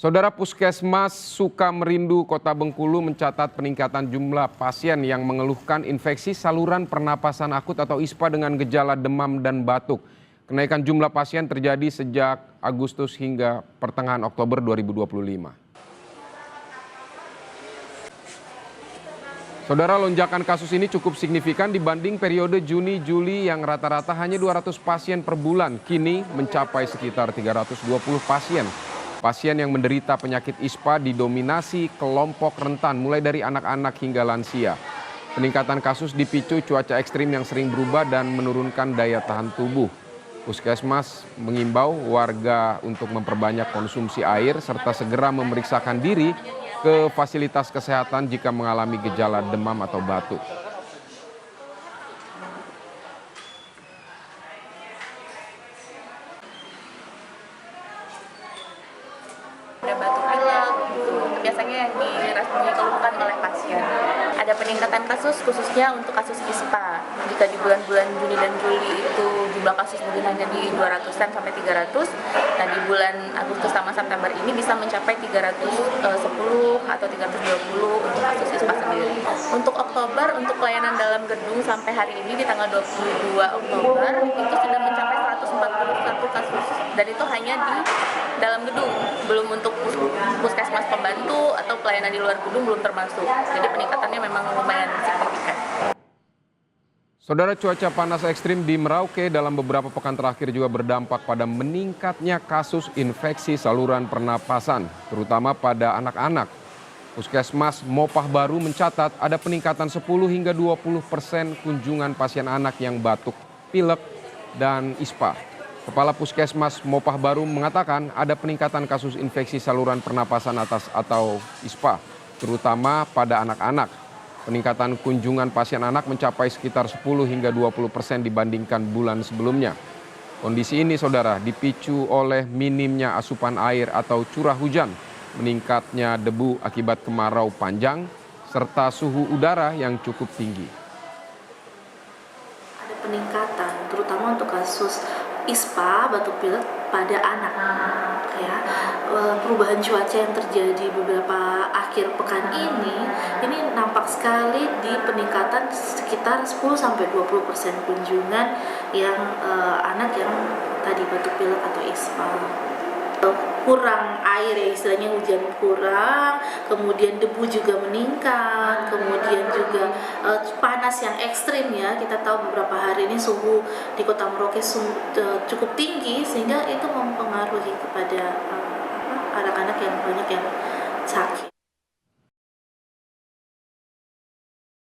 Saudara, Puskesmas Sukamerindu, Kota Bengkulu mencatat peningkatan jumlah pasien yang mengeluhkan infeksi saluran pernapasan akut atau ISPA dengan gejala demam dan batuk. Kenaikan jumlah pasien terjadi sejak Agustus hingga pertengahan Oktober 2025. Saudara, lonjakan kasus ini cukup signifikan dibanding periode Juni-Juli yang rata-rata hanya 200 pasien per bulan. Kini mencapai sekitar 320 pasien. Pasien yang menderita penyakit ISPA didominasi kelompok rentan mulai dari anak-anak hingga lansia. Peningkatan kasus dipicu cuaca ekstrim yang sering berubah dan menurunkan daya tahan tubuh. Puskesmas mengimbau warga untuk memperbanyak konsumsi air serta segera memeriksakan diri ke fasilitas kesehatan jika mengalami gejala demam atau batuk. Ada batuk pilek, gitu. Biasanya yang dikeluhkan oleh pasien. Ada peningkatan kasus khususnya untuk kasus ISPA. Jika di bulan-bulan Juni dan Juli itu jumlah kasus mungkin hanya di 200-an sampai 300, nah di bulan Agustus sama September ini bisa mencapai 310 atau 320 untuk kasus ISPA sendiri. Untuk Oktober, untuk pelayanan dalam gedung sampai hari ini di tanggal 22 Oktober itu sudah mencapai 141 kasus, dan itu hanya di dalam gedung, belum untuk puskesmas pembantu atau pelayanan di luar gedung belum termasuk. Jadi peningkatannya memang lumayan signifikan. Saudara, cuaca panas ekstrim di Merauke dalam beberapa pekan terakhir juga berdampak pada meningkatnya kasus infeksi saluran pernapasan, terutama pada anak-anak. Puskesmas Mopah Baru mencatat ada peningkatan 10 hingga 20% kunjungan pasien anak yang batuk, pilek, dan ISPA. Kepala Puskesmas Mopah Baru mengatakan ada peningkatan kasus infeksi saluran pernapasan atas atau ISPA, terutama pada anak-anak. Peningkatan kunjungan pasien anak mencapai sekitar 10 hingga 20% dibandingkan bulan sebelumnya. Kondisi ini, saudara, dipicu oleh minimnya asupan air atau curah hujan, meningkatnya debu akibat kemarau panjang, serta suhu udara yang cukup tinggi. Ada peningkatan, terutama untuk kasus ISPA, batuk pilek pada anak. Ya, perubahan cuaca yang terjadi beberapa akhir pekan ini nampak sekali di peningkatan sekitar 10-20% kunjungan yang anak yang tadi batuk pilek atau ISPA. Kurang air, ya istilahnya hujan kurang, kemudian debu juga meningkat, kemudian juga panas yang ekstrim, ya kita tahu beberapa hari ini suhu di Kota Merauke cukup tinggi, sehingga itu mempengaruhi kepada anak-anak yang banyak yang